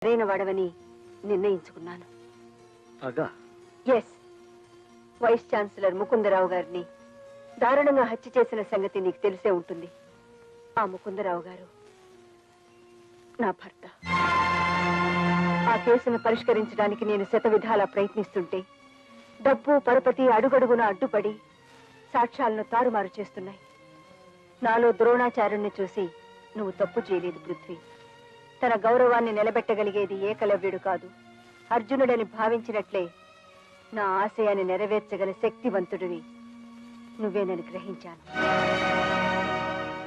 సరైన వాడవని నిర్ణయించుకున్నాను. Yes, vice chancellor Mukundarao గారిని దారుణంగా హత్య చేసిన సంగతి నీకు తెలిసే ఉంటుంది. ఆ ముకుందరావు గారు నా భర్త. ఆ కేసును పరిష్కరించడానికి నేను శతవిధాలా ప్రయత్నిస్తుంటే డబ్బు పరపతి అడుగడుగున అడ్డుపడి సాక్ష్యాలను తారుమారు చేస్తున్నాయి. నాలో ద్రోణాచార్యుణ్ణి చూసి నువ్వు తప్పు చేయలేదు పృథ్వీ. తన గౌరవాన్ని నిలబెట్టగలిగేది ఏకలవ్యుడు కాదు, అర్జునుడని భావించినట్లే నా ఆశయాన్ని నెరవేర్చగల శక్తివంతుడివి నువ్వేనని గ్రహించాను.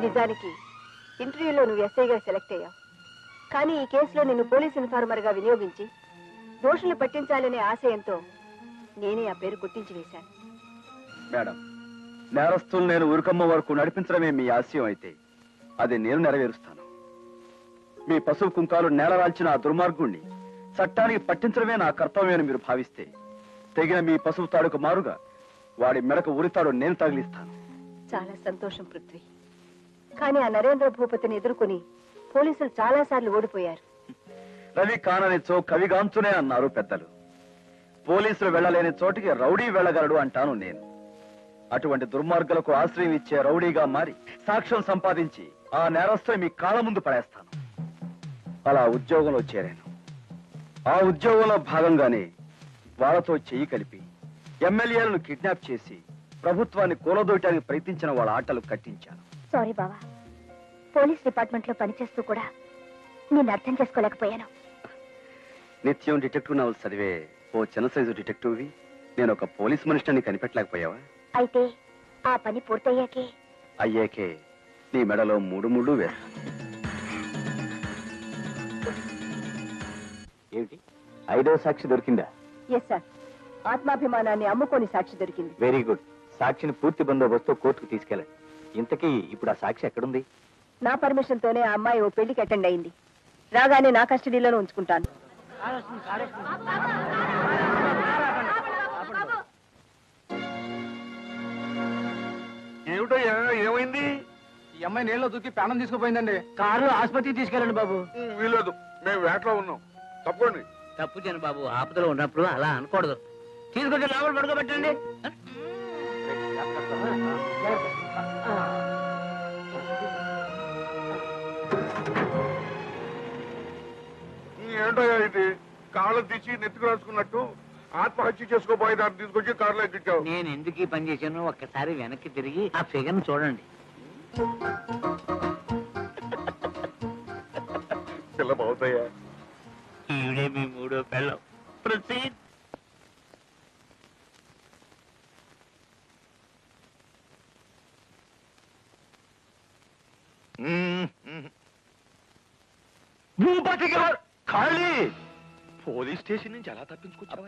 నిజానికి ఇంటర్వ్యూలో నువ్వు ఎస్ఐగా సెలెక్ట్ అయ్యావు. కానీ ఈ కేసులో నిన్ను పోలీస్ ఇన్ఫార్మర్గా వినియోగించి దోషులు పట్టించాలనే ఆశయంతో నేనే ఆ పేరు కొట్టించి వేశాను. మేడం, నేరస్తులు నేను ఉరుకమ్మ వరకు నడిపించడమే మీ ఆశయం అయితే అది నేను నెరవేరుస్తాను. మీ పశువు కుంకాలు నేలరాల్చిన ఆ దుర్మార్గుణ్ణి చట్టానికి పట్టించడమే నా కర్తవ్యమని మీరు భావిస్తే తెగిన మీ పశువు తాడుకు మారుగా వాడి మెడకు ఉరితాడు నేను తగిలిస్తాను. చాలా సంతోషం పృథ్వీ. కానీ ఆ నరేంద్ర భూపతిని ఎదుర్కొని పోలీసులు చాలా సార్లు ఓడిపోయారు. రవి కాననిచో కవిగాంచునే అన్నారు పెద్దలు. పోలీసులు వెళ్లలేని చోటికి రౌడీ వెళ్లగలడు అంటాను నేను. అటువంటి దుర్మార్గులకు ఆశ్రయం ఇచ్చే రౌడీగా మారి సాక్ష్యం సంపాదించి ఆ నేరస్తుని మీ కాళ్ళ ముందు పడేస్తాను. అలా ఉద్యోగంలో చేరాను. ఆ ఉద్యోగంలో భాగంగానే వాళ్ళతో చెయ్యి కలిపి ఎమ్మెల్యేలను కిడ్నాప్ చేసి ప్రభుత్వాన్ని కూలదోయటానికి ప్రయత్నించిన వాళ్ళ ఆటలు కట్టించాను. సారీ బావా, పోలీస్ డిపార్ట్మెంట్ లో పనిచేస్తూ కూడా నేను అర్థం చేసుకోలేకపోయాను. నిత్యం డిటెక్టివ్ నవల్స్ చదివే ఓ చిన్న సైజు డిటెక్టివ్వి నేను ఒక పోలీస్ మనిషిని కనిపెట్టలేకపోయావా? అయితే ఆ పని పూర్తయ్యాకే అయ్యాకే నీ మెడలో 3 ముళ్ళు వేస్తా. ఏమిటి, 5వ సాక్షి దొరికిందా? ఎస్ సార్, ఆత్మాభిమానాన్ని అమ్ముకొని సాక్షి దొరికింది. Very good. సాక్షిని పూర్తి బందోబస్తు కోర్టుకు తీసుకెళ్ళండి. ఇంతకీ ఇప్పుడు ఆ సాక్షి ఎక్కడుంది? నా పర్మిషన్ తోనే ఆ అమ్మాయి ఓ పెళ్లికి అటెండ్ అయింది. రాగానే నా కస్టడీలోనే ఉంచుకుంటాను. ఏమిటయ్యా, ఏమైంది? ఈ అమ్మాయి నీళ్ళలో దూకి ప్రాణం తీసుకుపోయిందండి. కారులో ఆసుపత్రికి తీసుకెళ్ళండి బాబు. వీలేదు, మేము వేటలో ఉన్నాం. తప్పండి. తప్పు జన బాబు, ఆపదలో ఉన్నప్పుడు అలా అనకూడదు. తీసుకొచ్చి లోపల పడుకోబెట్టండి. ఏంటయ్యా ఇది? కాళ్ళ తీసి నెత్తికి రాసుకున్నట్టు ఆత్మహత్య చేసుకోబోయే దాన్ని తీసుకొచ్చి కారులో ఎక్కించావు. నేను ఎందుకు ఈ పని చేశాను ఒక్కసారి వెనక్కి తిరిగి ఆ ఫిగర్ చూడండి. పిల్ల బాగుతాయా? ఈవిడే మీ 3వ పెళ్ళం. ప్రొసీడ్. భూపతి గారు ఖాళీ. పోలీస్ స్టేషన్ నుంచి ఎలా తప్పించుకొచ్చావా?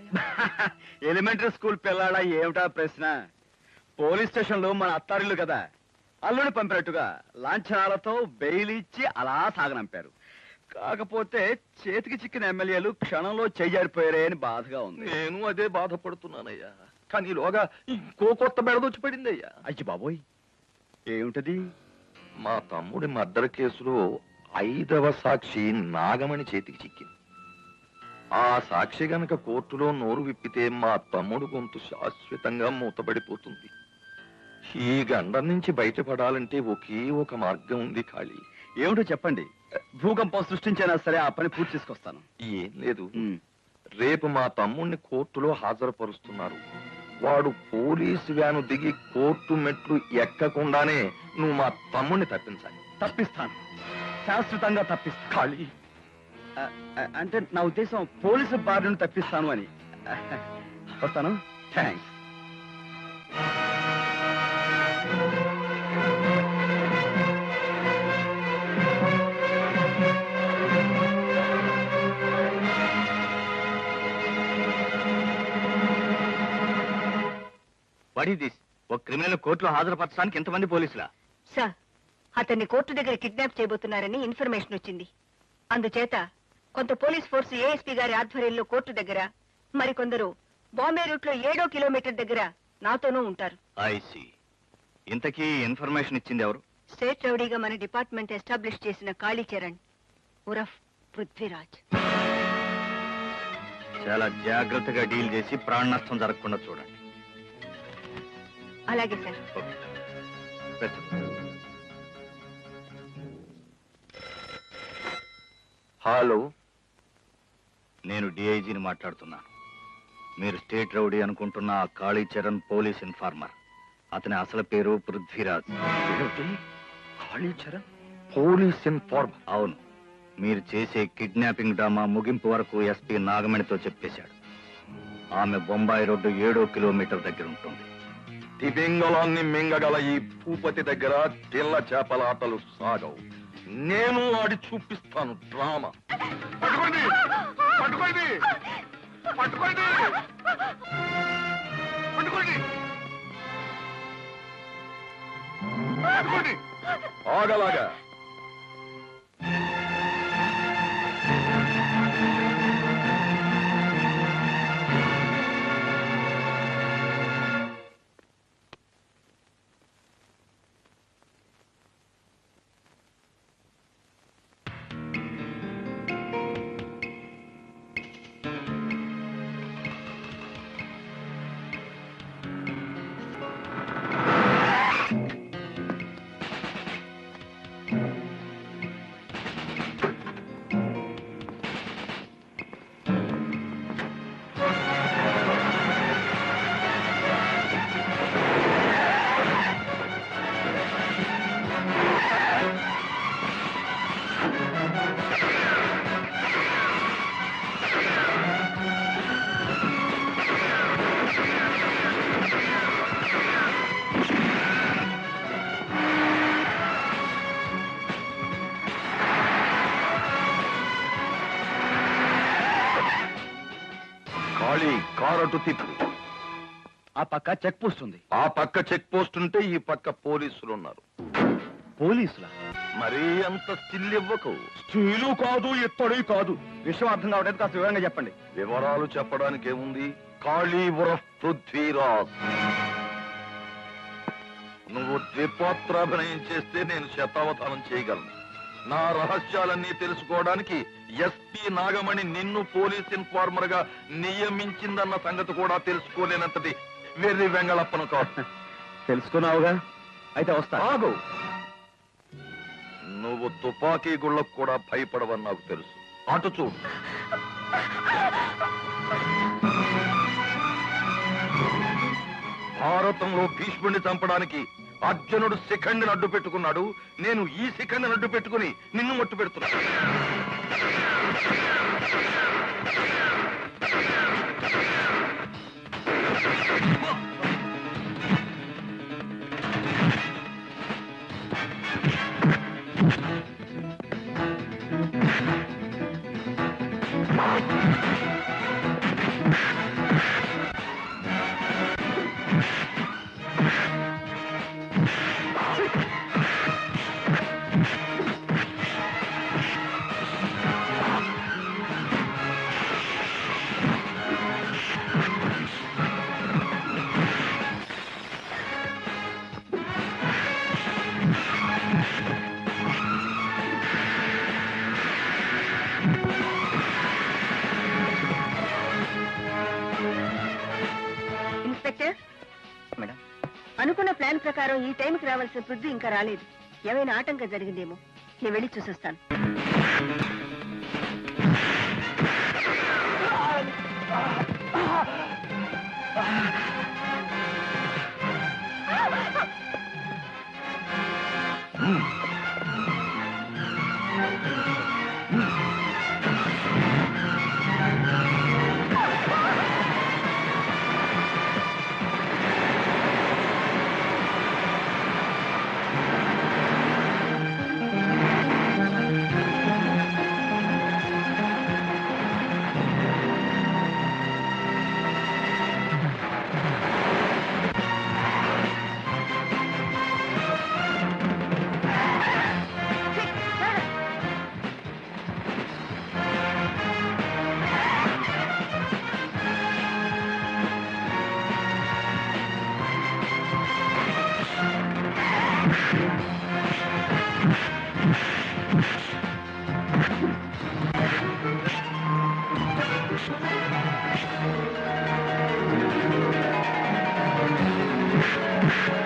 ఎలిమెంటరీ స్కూల్ పిల్లాడా, ఏమిటా ప్రశ్న? పోలీస్ స్టేషన్ లో మన అత్తారిల్లు కదా, అల్లుని పంపినట్టుగా లాంఛనాలతో బెయిల్ ఇచ్చి అలా సాగనంపారు. కాకపోతే చేతికి చిక్కిన ఎమ్మెల్యేలు క్షణంలో చెయ్యారిపోయారే అని బాధగా ఉంది. నేను అదే బాధపడుతున్నానయ్యా. కానీ ఈలోగా ఇంకో కొత్త బెడదొచ్చి పడింది అయ్యా. అయ్యి బాబోయ్, ఏమిటది? మా తమ్ముడి మర్డర్ కేసులో 5వ సాక్షి నాగమణి చేతికి చిక్కింది. ఆ సాక్షి గనక కోర్టులో నోరు విప్పితే మా తమ్ముడు గొంతు శాశ్వతంగా మూతపడిపోతుంది. ఈ గండం నుంచి బయటపడాలంటే ఒకే ఒక మార్గం ఉంది ఖాళీ. ఏమిటో చెప్పండి. భూకంపం సృష్టించైనా సరే ఆ పని పూర్తి చేసుకొస్తాను. ఏం లేదు, రేపు మా తమ్ముడిని కోర్టులో హాజరుపరుస్తున్నారు. వాడు పోలీసు వ్యాను దిగి కోర్టు మెట్లు ఎక్కకుండానే నువ్వు మా తమ్ముడిని తప్పించాలి. తప్పిస్తాను, శాశ్వతంగా తప్పిస్తాను. ఖాళీ అంటే నా ఉద్దేశం పోలీసు బారి నుండి తప్పిస్తాను అని. వస్తాను. థ్యాంక్స్. What is this? ఒక క్రిమినల్ కోర్టులో హాజరుపరచడానికి ఎంతమంది పోలీసులా? సార్, అతన్ని కోర్టు దగ్గర కిడ్నాప్ చేయబోతున్నారని ఇన్ఫర్మేషన్ వచ్చింది. అందుచేత కొంత పోలీస్ ఫోర్స్ ఏఎస్పీ గారి ఆధ్వర్యంలో కోర్టు దగ్గర, మరికొందరు బాంబే రూట్ లో 7వ కిలోమీటర్ దగ్గర నాతోనూ ఉంటారు. I see. ఇంతకీ ఇన్ఫర్మేషన్ ఇచ్చింది ఎవరు? స్టేట్ రౌడీగా మన డిపార్ట్మెంట్ ఎస్టాబ్లిష్ చేసిన కాళీచరణ్ ఉరఫ్ పృథ్వీరాజ్. చాలా జాగ్రత్తగా డీల్ చేసి ప్రాణ నష్టం జరగకుండా చూడండి. అలాగే సార్. హలో, నేను డిఐజీని మాట్లాడుతున్నాను. మీరు స్టేట్ రౌడీ అనుకుంటున్న ఆ కాళీచరణ్ పోలీస్ ఇన్ఫార్మర్. అతని అసలు పేరు పృథ్వీరాజ్. Kalicharan police informer? అవును. మీరు చేసే కిడ్నాపింగ్ డ్రామా ముగింపు వరకు ఎస్పీ నాగమణితో చెప్పేశాడు. ఆమె బొంబాయి రోడ్డు 7వ కిలోమీటర్ దగ్గర ఉంటుంది. తిమింగళాన్ని మింగగల ఈ భూపతి దగ్గర తెల్ల చేపల ఆటలు సాగవు. నేను ఆడి చూపిస్తాను డ్రామా. పట్టుకోండి పట్టుకోండి పట్టుకోండి పట్టుకోండి పట్టుకోండి. ఆగలాగా కారటు తిప్పు. ఆ పక్క చెక్ పోస్ట్ ఉంది. ఆ పక్క చెక్ పోస్ట్ ఉంటే ఈ పక్క పోలీసులు ఉన్నారు. పోలీసులా? మరీ అంత స్టిల్ ఇవ్వకు. స్టీలు కాదు, ఇత్తడి కాదు. విషయం అర్థం కావడానికి కాస్త వివరంగా చెప్పండి. వివరాలు చెప్పడానికి ఏముంది? కాళీ ఉరఫ్ పృథ్వీరాజ్. నువ్వు ద్విపాత్రాభినయం చేస్తే నేను శతావధానం చేయగలను. నా రహస్యాలన్నీ తెలుసుకోవడానికి ఎస్పీ నాగమణి నిన్ను పోలీస్ ఇన్ఫార్మర్ గా నియమించిందన్న సంగతి కూడా తెలుసుకోలేనంతటి వెర్రి వెంగళప్పను కాదు. తెలుసుకున్నావుగా, అయితే వస్తా. ఆగు. నువ్వు తుపాకీ గుళ్ళకు కూడా భయపడవని నాకు తెలుసు. అటు చూడు. భారతంలో భీష్ముడిని చంపడానికి అర్జునుడు శిఖండిని అడ్డు పెట్టుకున్నాడు. నేను ఈ శిఖండిని అడ్డు పెట్టుకుని నిన్ను మట్టు పెడుతున్నాను. ఇన్స్పెక్టర్, మేడం, అనుకున్న ప్లాన్ ప్రకారం ఈ టైంకి రావాల్సిన పృథ్వీ ఇంకా రాలేదు. ఏమైనా ఆటంకం జరిగిందేమో. నేను వెళ్ళి చూసొస్తాను. ఆ